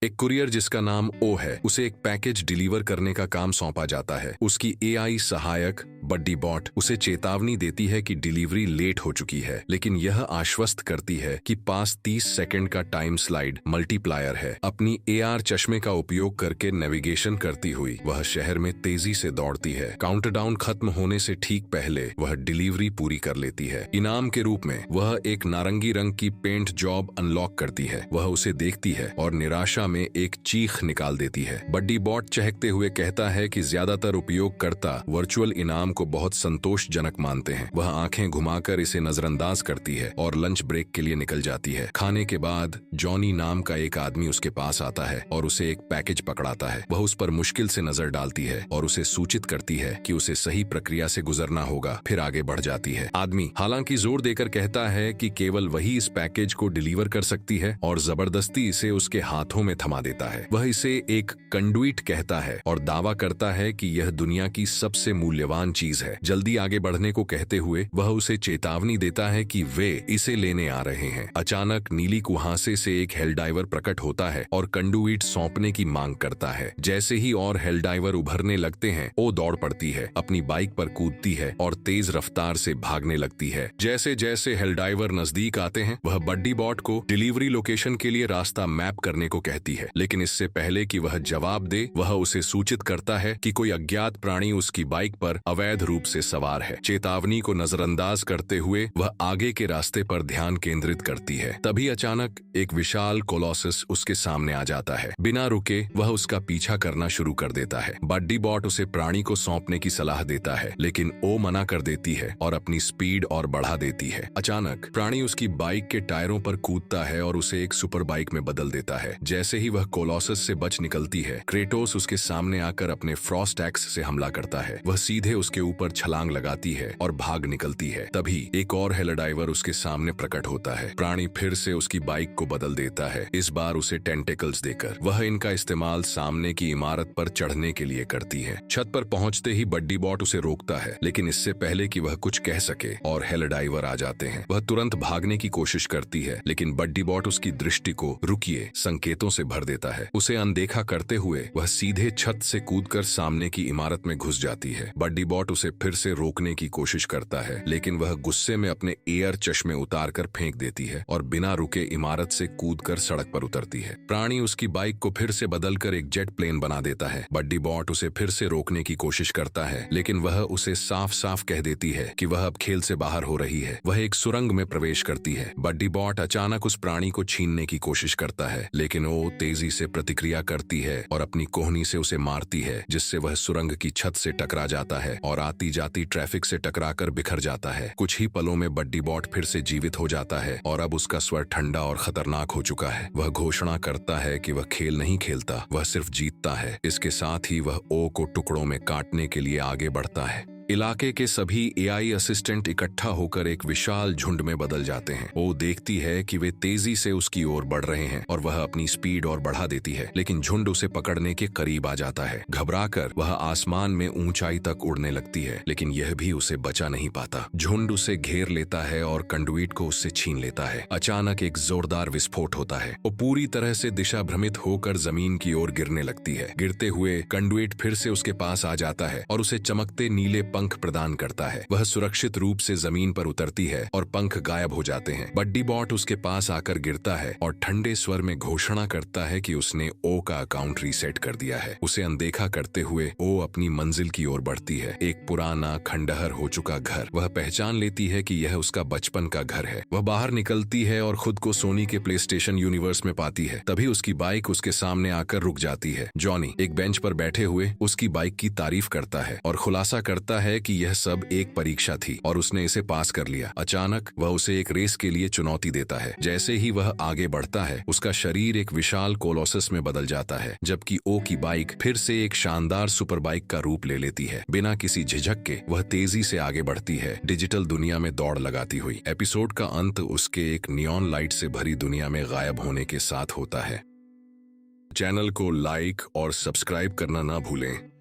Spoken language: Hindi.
एक कुरियर जिसका नाम ओ है, उसे एक पैकेज डिलीवर करने का काम सौंपा जाता है। उसकी एआई सहायक बड्डी बॉट उसे चेतावनी देती है कि डिलीवरी लेट हो चुकी है, लेकिन यह आश्वस्त करती है कि पास 30 सेकंड का टाइम स्लाइड मल्टीप्लायर है। अपनी एआर चश्मे का उपयोग करके नेविगेशन करती हुई वह शहर में तेजी से दौड़ती है। काउंटडाउन खत्म होने से ठीक पहले वह डिलीवरी पूरी कर लेती है। इनाम के रूप में वह एक नारंगी रंग की पेंट जॉब अनलॉक करती है। वह उसे देखती है और निराशा में एक चीख निकाल देती है। बड्डी बॉट चहकते हुए कहता है कि ज्यादातर उपयोगकर्ता वर्चुअल इनाम को बहुत संतोषजनक मानते हैं। वह आंखें घुमाकर इसे नजरअंदाज करती है और लंच ब्रेक के लिए निकल जाती है। खाने के बाद जॉनी नाम का एक आदमी उसके पास आता है और उसे एक पैकेज पकड़ाता है। वह उस पर मुश्किल से नजर डालती है और उसे सूचित करती है कि उसे सही प्रक्रिया से गुजरना होगा, फिर आगे बढ़ जाती है। आदमी हालांकि जोर देकर कहता है कि केवल वही इस पैकेज को डिलीवर कर सकती है और जबरदस्ती इसे उसके हाथों में थमा देता है। वह इसे एक कंडुइट कहता है और दावा करता है कि यह दुनिया की सबसे मूल्यवान चीज है। जल्दी आगे बढ़ने को कहते हुए वह उसे चेतावनी देता है कि वे इसे लेने आ रहे हैं। अचानक नीली कुहासे से एक हेलडाइवर प्रकट होता है और कंडुइट सौंपने की मांग करता है। जैसे ही और हेलडाइवर उभरने लगते हैं, वो दौड़ पड़ती है, अपनी बाइक पर कूदती है और तेज रफ्तार से भागने लगती है। जैसे जैसे हेलडाइवर नजदीक आते हैं, वह बड्डी बॉट को डिलीवरी लोकेशन के लिए रास्ता मैप करने को कहती है, लेकिन इससे पहले कि वह जवाब दे, वह उसे सूचित करता है कि कोई अज्ञात प्राणी उसकी बाइक पर अवैध रूप से सवार है। चेतावनी को नजरअंदाज करते हुए वह आगे के रास्ते पर ध्यान केंद्रित करती है। तभी अचानक एक विशाल कोलोसस उसके सामने आ जाता है। बिना रुके वह उसका पीछा करना शुरू कर देता है। बड्डी बॉट उसे प्राणी को सौंपने की सलाह देता है, लेकिन वो मना कर देती है और अपनी स्पीड और बढ़ा देती है। अचानक प्राणी उसकी बाइक के टायरों पर कूदता है और उसे एक सुपर बाइक में बदल देता है। जैसे ही वह कोलोसस से बच निकलती है, क्रेटोस उसके सामने आकर अपने फ्रॉस्ट एक्स से हमला करता है। वह सीधे उसके ऊपर छलांग लगाती है और भाग निकलती है। तभी एक और हेलोडाइवर उसके सामने प्रकट होता है। प्राणी फिर से उसकी बाइक को बदल देता है, इस बार उसे टेंटेकल्स देकर। वह इनका इस्तेमाल सामने की इमारत पर चढ़ने के लिए करती है। छत पर पहुंचते ही बड्डी बॉट उसे रोकता है, लेकिन इससे पहले कि वह कुछ कह सके और हेलोडाइवर आ जाते हैं। वह तुरंत भागने की कोशिश करती है, लेकिन बड्डी बॉट उसकी दृष्टि को रुकिए संकेतों से भर देता है। उसे अनदेखा करते हुए वह सीधे छत से कूदकर सामने की इमारत में घुस जाती है। बड्डी बॉट उसे फिर से रोकने की कोशिश करता है, लेकिन वह गुस्से में अपने एयर चश्मे उतार कर फेंक देती है और बिना रुके इमारत से कूदकर सड़क पर उतरती है। प्राणी उसकी बाइक को फिर से बदलकर एक जेट प्लेन बना देता है। बड्डी बॉट उसे फिर से रोकने की कोशिश करता है, लेकिन वह उसे साफ साफ कह देती है कि वह अब खेल से बाहर हो रही है। वह एक सुरंग में प्रवेश करती है। बड्डी बॉट अचानक उस प्राणी को छीनने की कोशिश करता है, लेकिन वो तेजी से प्रतिक्रिया करती है और अपनी कोहनी से उसे मारती है, जिससे वह सुरंग की छत से टकरा जाता है और आती जाती ट्रैफिक से टकराकर बिखर जाता है। कुछ ही पलों में बड्डी बॉट फिर से जीवित हो जाता है और अब उसका स्वर ठंडा और खतरनाक हो चुका है। वह घोषणा करता है कि वह खेल नहीं खेलता, वह सिर्फ जीतता है। इसके साथ ही वह ओ को टुकड़ों में काटने के लिए आगे बढ़ता है। इलाके के सभी एआई असिस्टेंट इकट्ठा होकर एक विशाल झुंड में बदल जाते हैं। वो देखती है कि वे तेजी से उसकी ओर बढ़ रहे हैं और वह अपनी स्पीड और बढ़ा देती है, लेकिन झुंड उसे पकड़ने के करीब आ जाता है। घबराकर वह आसमान में ऊंचाई तक उड़ने लगती है, लेकिन यह भी उसे बचा नहीं पाता। झुंड उसे घेर लेता है और कंडुइट को उससे छीन लेता है। अचानक एक जोरदार विस्फोट होता है। वो पूरी तरह से दिशा भ्रमित होकर जमीन की ओर गिरने लगती है। गिरते हुए कंडुइट फिर से उसके पास आ जाता है और उसे चमकते नीले पंख प्रदान करता है। वह सुरक्षित रूप से जमीन पर उतरती है और पंख गायब हो जाते हैं। बड्डी बॉट उसके पास आकर गिरता है और ठंडे स्वर में घोषणा करता है कि उसने ओ का अकाउंट रीसेट कर दिया है। उसे अनदेखा करते हुए ओ अपनी मंजिल की ओर बढ़ती है। एक पुराना खंडहर हो चुका घर। वह पहचान लेती है कि यह उसका बचपन का घर है। वह बाहर निकलती है और खुद को सोनी के प्ले स्टेशन यूनिवर्स में पाती है। तभी उसकी बाइक उसके सामने आकर रुक जाती है। जॉनी एक बेंच पर बैठे हुए उसकी बाइक की तारीफ करता है और खुलासा करता है कि यह सब एक परीक्षा थी और उसने इसे पास कर लिया। अचानक वह उसे एक रेस के लिए चुनौती देता है। जैसे ही वह आगे बढ़ता है, उसका शरीर एक विशाल कोलोसस में बदल जाता है, जबकि ओ की बाइक फिर से एक शानदार सुपर बाइक का रूप ले लेती है। बिना किसी झिझक के वह तेजी से आगे बढ़ती है, डिजिटल दुनिया में दौड़ लगाती हुई। एपिसोड का अंत उसके एक नियॉन लाइट से भरी दुनिया में गायब होने के साथ होता है। चैनल को लाइक और सब्सक्राइब करना ना भूलें।